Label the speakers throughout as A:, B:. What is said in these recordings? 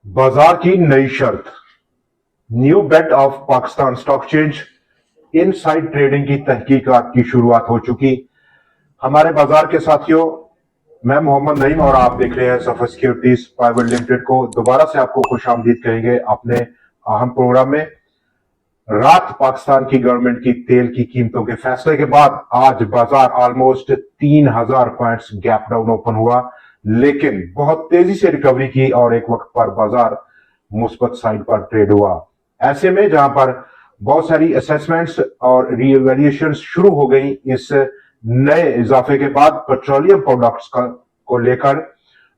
A: बाजार की नई शर्त, new bet of Pakistan stock exchange, inside trading की तहकीकात की शुरुआत हो चुकी। हमारे बाजार के साथियों, मैं मोहम्मद नईम और आप देख रहे हैं सफर सिक्योरिटीज प्राइवेट लिमिटेड को। दोबारा से आपको खुशामदीद कहेंगे अपने अहम प्रोग्राम में। रात पाकिस्तान की गवर्नमेंट की तेल की कीमतों के फैसले के बाद आज बाजार almost 3000 points gap down open हुआ, लेकिन बहुत तेजी से रिकवरी की और एक वक्त पर बाजार मुस्बत साइड पर ट्रेड हुआ। ऐसे में जहां पर बहुत सारी असेसमेंट्स और रीवैल्यूएशन शुरू हो गई इस नए इजाफे के बाद पेट्रोलियम प्रोडक्ट्स को लेकर,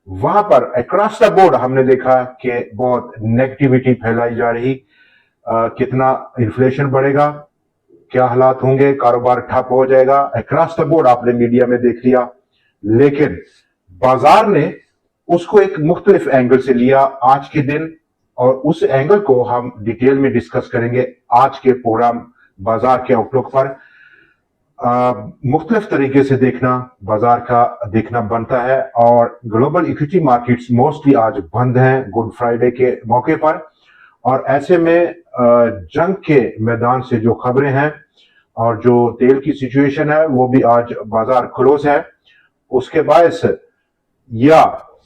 A: वहां पर अक्रॉस द बोर्ड हमने देखा कि बहुत नेगेटिविटी फैलाई जा रही। कितना इन्फ्लेशन बढ़ेगा, क्या हालात होंगे, कारोबार ठप हो जाएगा, अक्रॉस द बोर्ड आपने मीडिया में देख लिया। लेकिन बाजार ने उसको एक मुख्तलिफ एंगल से लिया आज के दिन, और उस एंगल को हम डिटेल में डिस्कस करेंगे आज के प्रोग्राम बाजार के आउटलुक पर। मुख्तलिफ तरीके से देखना बाजार का देखना बनता है, और ग्लोबल इक्विटी मार्केट्स मोस्टली आज बंद हैं गुड फ्राइडे के मौके पर। और ऐसे में जंग के मैदान से जो खबरें हैं और जो तेल की सिचुएशन है वो भी आज बाजार क्लोज है। उसके बायस या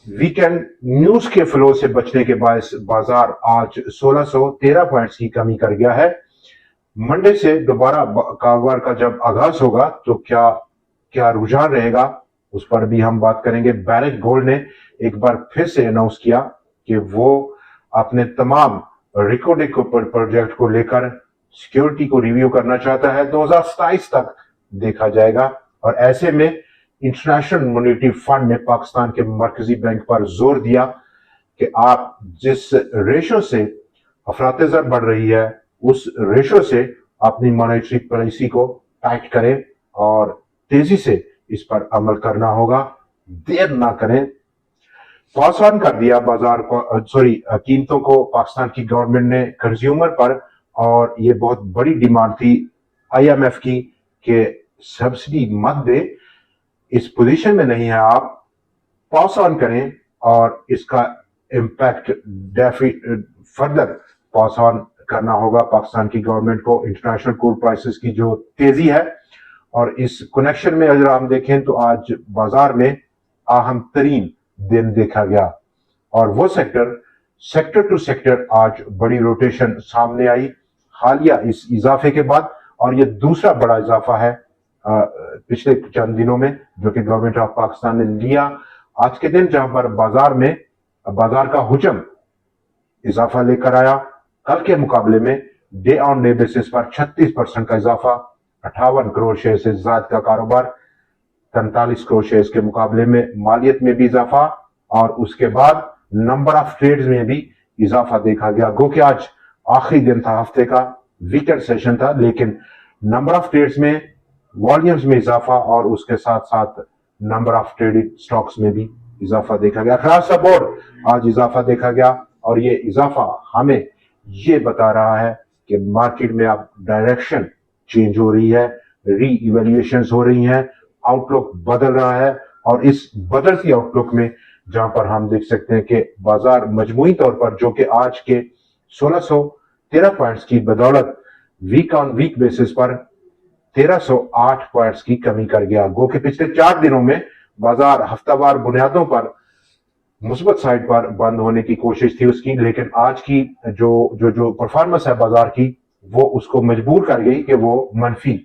A: वीकेंड न्यूज के फ्लो से बचने के बायस बाजार आज 1613 पॉइंट्स की कमी कर गया है। मंडे से दोबारा कारोबार का जब आगाज होगा तो क्या क्या रुझान रहेगा उस पर भी हम बात करेंगे। बैरिक गोल्ड ने एक बार फिर से अनाउंस किया कि वो अपने तमाम रिकॉर्डिंग प्रोजेक्ट को लेकर सिक्योरिटी को रिव्यू करना चाहता है। 2027 तक देखा जाएगा। और ऐसे में इंटरनेशनल मॉनेटरी फंड ने पाकिस्तान के मरकजी बैंक पर जोर दिया कि आप जिस रेशो से अफरातज़र बढ़ रही है उस रेशो से अपनी मॉनेटरी पॉलिसी को टाइट करें और तेजी से इस पर अमल करना होगा, देर ना करें। पास ऑन कर दिया बाजार को कीमतों को पाकिस्तान की गवर्नमेंट ने कंज्यूमर पर, और ये बहुत बड़ी डिमांड थी आईएमएफ की कि सब्सिडी मत दे, इस पोजीशन में नहीं है आप, पास ऑन करें और इसका इम्पैक्ट फर्दर पास ऑन करना होगा पाकिस्तान की गवर्नमेंट को। इंटरनेशनल क्रूड प्राइसेस की जो तेजी है, और इस कनेक्शन में अगर हम देखें तो आज बाजार में अहम तरीन दिन देखा गया, और वो सेक्टर टू सेक्टर आज बड़ी रोटेशन सामने आई हालिया इस इजाफे के बाद। और ये दूसरा बड़ा इजाफा है पिछले चंद दिनों में जो कि गवर्नमेंट ऑफ पाकिस्तान ने लिया आज के दिन, जहां पर बाजार का हुजम इजाफा लेकर आया। कल के मुकाबले में डे ऑन डे बेसिस पर 36% का इजाफा, 58 करोड़ शेयर से ज्यादा का कारोबार, 43 करोड़ शेयर के मुकाबले में मालियत में भी इजाफा, और उसके बाद नंबर ऑफ ट्रेड्स में भी इजाफा देखा गया। गो कि आज आखिरी दिन था हफ्ते का, वीकेंड सेशन था, लेकिन नंबर ऑफ ट्रेड्स में, वॉल्यूम्स में इजाफा, और उसके साथ साथ नंबर ऑफ ट्रेडेड स्टॉक्स में भी इजाफा देखा गया। अक्रॉस द बोर्ड आज इजाफा देखा गया, और ये इजाफा हमें ये बता रहा है कि मार्केट में अब डायरेक्शन चेंज हो रही है, री इवेल्युएशन हो रही हैं, आउटलुक बदल रहा है। और इस बदलती आउटलुक में जहां पर हम देख सकते हैं कि बाजार मजमूई तौर पर जो कि आज के 1613 पॉइंट्स की बदौलत वीक ऑन वीक बेसिस पर 1308 पॉइंट्स की कमी कर गया। गो कि पिछले 4 दिनों में बाजार हफ्तावार बुनियादों पर मुस्बत साइड पर बंद होने की कोशिश थी उसकी, लेकिन आज की जो परफॉर्मेंस है बाजार की वो उसको मजबूर कर गई कि वो मनफी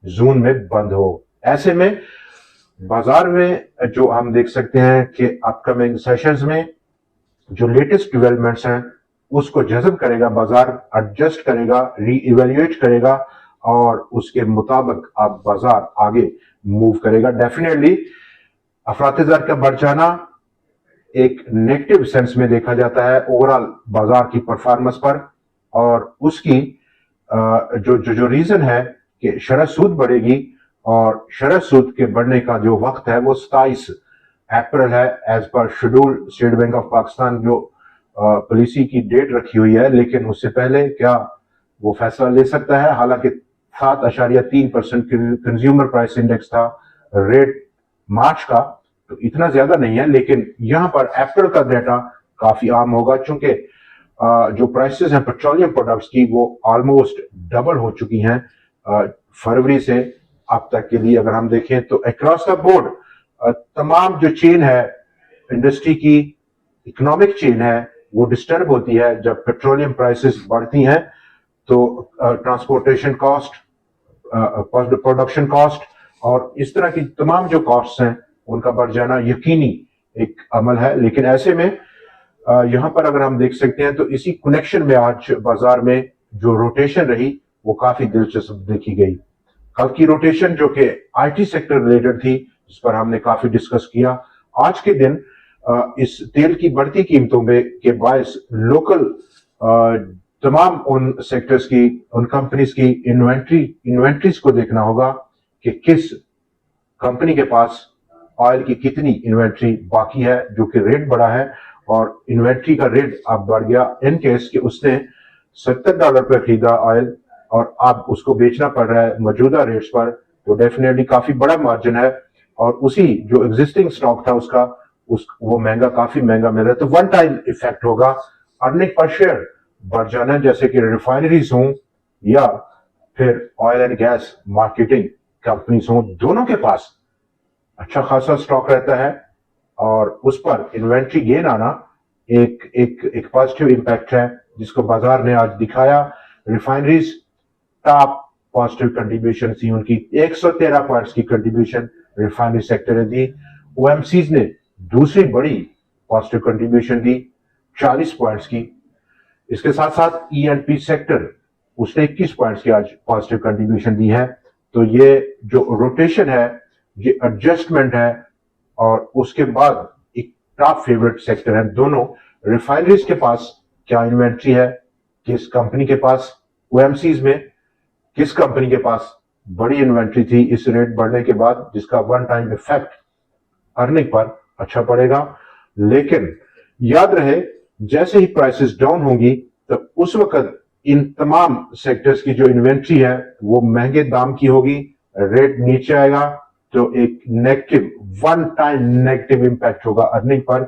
A: जोन में बंद हो। ऐसे में बाजार में जो हम देख सकते हैं कि अपकमिंग सेशंस में जो लेटेस्ट डेवलपमेंट्स हैं उसको जज़ब करेगा बाजार, एडजस्ट करेगा, री इवेल्युएट करेगा, और उसके मुताबिक अब बाजार आगे मूव करेगा। डेफिनेटली अफरातज़र का बढ़ जाना एक नेगेटिव सेंस में देखा जाता है ओवरऑल बाजार की परफॉर्मेंस पर, और उसकी जो रीजन है कि शरह सूद बढ़ेगी, और शरह सूद के बढ़ने का जो वक्त है वो 27 अप्रैल है एज पर schedule state bank of Pakistan जो पॉलिसी की डेट रखी हुई है। लेकिन उससे पहले क्या वो फैसला ले सकता है। हालांकि 7.3% कंज्यूमर प्राइस इंडेक्स था रेट मार्च का, तो इतना ज्यादा नहीं है, लेकिन यहां पर अप्रैल का डेटा काफी आम होगा, चूंकि जो प्राइसेस हैं पेट्रोलियम प्रोडक्ट्स की वो ऑलमोस्ट डबल हो चुकी हैं फरवरी से अब तक के लिए। अगर हम देखें तो अक्रॉस द बोर्ड तमाम जो चेन है इंडस्ट्री की, इकोनॉमिक चेन है, वो डिस्टर्ब होती है जब पेट्रोलियम प्राइसेस बढ़ती हैं। तो ट्रांसपोर्टेशन कॉस्ट, प्रोडक्शन कॉस्ट और इस तरह की तमाम जो कॉस्ट हैं उनका बढ़ जाना यकीनी एक अमल है। लेकिन ऐसे में यहां पर अगर हम देख सकते हैं तो इसी कनेक्शन में आज बाजार में जो रोटेशन रही वो काफी दिलचस्प देखी गई। कल की रोटेशन जो कि आईटी सेक्टर रिलेटेड थी, जिस पर हमने काफी डिस्कस किया, आज के दिन इस तेल की बढ़ती कीमतों में के बायस लोकल तमाम उन सेक्टर्स की, उन कंपनीज की इन्वेंट्रीज को देखना होगा कि किस कंपनी के पास ऑयल की कितनी इन्वेंट्री बाकी है, जो कि रेट बढ़ा है और इन्वेंट्री का रेट अब बढ़ गया इन केस कि उसने $70 पर खरीदा ऑयल और अब उसको बेचना पड़ रहा है मौजूदा रेट्स पर, तो डेफिनेटली काफी बड़ा मार्जिन है और उसी जो एग्जिस्टिंग स्टॉक था उसका वो महंगा, काफी महंगा मिल रहा है। तो वन टाइम इफेक्ट होगा, अर्निंग पर शेयर बढ़ जाना, जैसे कि रिफाइनरीज हों या फिर oil and gas marketing companies हों, दोनों के पास अच्छा खासा स्टॉक रहता है और उस पर इन्वेंट्री गेन आना एक एक एक पॉजिटिव इंपैक्ट है जिसको बाजार ने आज दिखाया। रिफाइनरीज टॉप पॉजिटिव कंट्रीब्यूशन थी उनकी, 113 पॉइंट्स की कंट्रीब्यूशन रिफाइनरी सेक्टर ने दी। ओएमसीज ने दूसरी बड़ी पॉजिटिव कंट्रीब्यूशन दी 40 पॉइंट्स की। इसके साथ साथ ईएनपी सेक्टर, उसने 21 पॉइंट्स की आज पॉजिटिव कंट्रीब्यूशन दी है। तो ये जो रोटेशन है, ये एडजस्टमेंट है और उसके बाद एक टॉप फेवरेट सेक्टर है दोनों। रिफाइनरीज के पास क्या इन्वेंट्री है, किस कंपनी के पास, ओएमसीज में किस कंपनी के पास बड़ी इन्वेंट्री थी इस रेट बढ़ने के बाद, जिसका one time effect earning per अच्छा पड़ेगा। लेकिन याद रहे, जैसे ही प्राइसेस डाउन होंगी तो उस वक्त इन तमाम सेक्टर्स की जो इन्वेंट्री है वो महंगे दाम की होगी, रेट नीचे आएगा तो एक negative, one time negative impact होगा अर्निंग पर।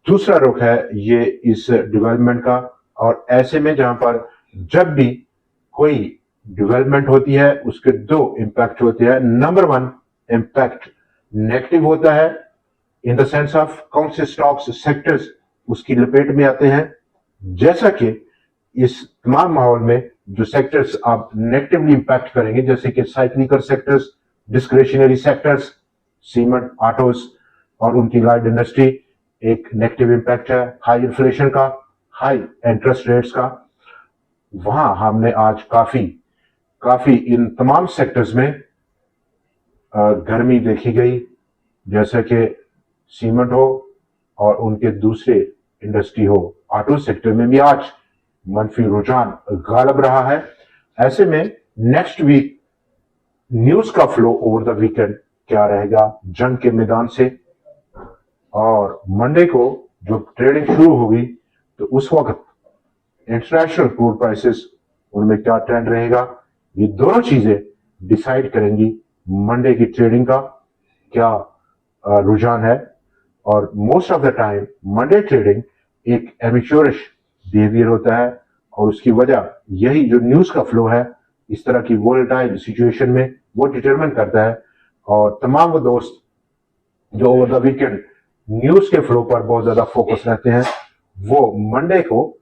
A: दूसरा रुख है ये इस डेवलपमेंट का, और ऐसे में जहां पर जब भी कोई डेवलपमेंट होती है उसके दो इंपैक्ट होते हैं। नंबर वन इंपैक्ट नेगेटिव होता है इन द सेंस ऑफ कौन से स्टॉक्स, सेक्टर्स उसकी लपेट में आते हैं, जैसा कि इस तमाम माहौल में जो सेक्टर्स आप नेगेटिवली इंपैक्ट करेंगे, जैसे कि cyclical sectors, discretionary sectors, cement, autos और उनकी लाइट इंडस्ट्री, एक नेगेटिव इंपैक्ट है हाई इन्फ्लेशन का, हाई इंटरेस्ट रेट्स का। वहां हमने आज काफी इन तमाम सेक्टर्स में गर्मी देखी गई, जैसे कि सीमेंट हो और उनके दूसरे इंडस्ट्री हो। ऑटो सेक्टर में भी आज मनफी रुझान गालिब रहा है। ऐसे में नेक्स्ट वीक न्यूज का फ्लो ओवर द वीकेंड क्या रहेगा जंग के मैदान से, और मंडे को जो ट्रेडिंग शुरू होगी तो उस वक्त इंटरनेशनल क्रूड प्राइसेस, उनमें क्या ट्रेंड रहेगा, ये दोनों चीजें डिसाइड करेंगी मंडे की ट्रेडिंग का क्या रुझान है। और most of the time Monday trading एक एमेच्योरिश बिहेवियर होता है और उसकी वजह यही जो न्यूज का फ्लो है इस तरह की वोलेटाइल सिचुएशन में वो डिटरमिन करता है। और तमाम वो दोस्त जो ओवर द वीकेंड न्यूज के फ्लो पर बहुत ज्यादा फोकस रहते हैं, वो मंडे को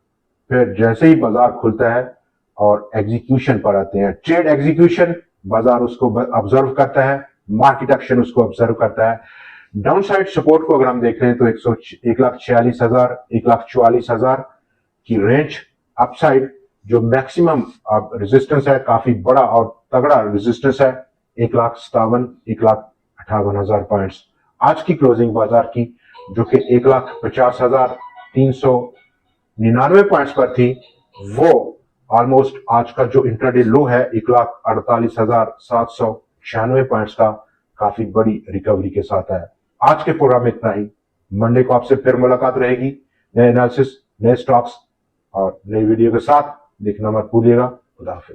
A: फिर जैसे ही बाजार खुलता है और एग्जीक्यूशन पर आते हैं, ट्रेड एग्जीक्यूशन, बाजार उसको ऑब्जर्व करता है, मार्केट एक्शन उसको ऑब्जर्व करता है। डाउन साइड सपोर्ट को अगर हम देख रहे हैं तो 1,46,000, 1,44,000 की रेंज, अपसाइड जो मैक्सिमम रेजिस्टेंस है, काफी बड़ा और तगड़ा रेजिस्टेंस है, 1,57,000, 1,58,000 पॉइंट्स। आज की क्लोजिंग बाजार की जो कि 1,50,399 पॉइंट्स पर थी, वो ऑलमोस्ट आज का जो इंट्राडे लो है 1,48,796 पॉइंट्स का काफी बड़ी रिकवरी के साथ है। आज के प्रोग्राम में इतना ही। मंडे को आपसे फिर मुलाकात रहेगी नए एनालिसिस, नए स्टॉक्स और नई वीडियो के साथ। देखना मत भूलिएगा। खुदा हाफिज।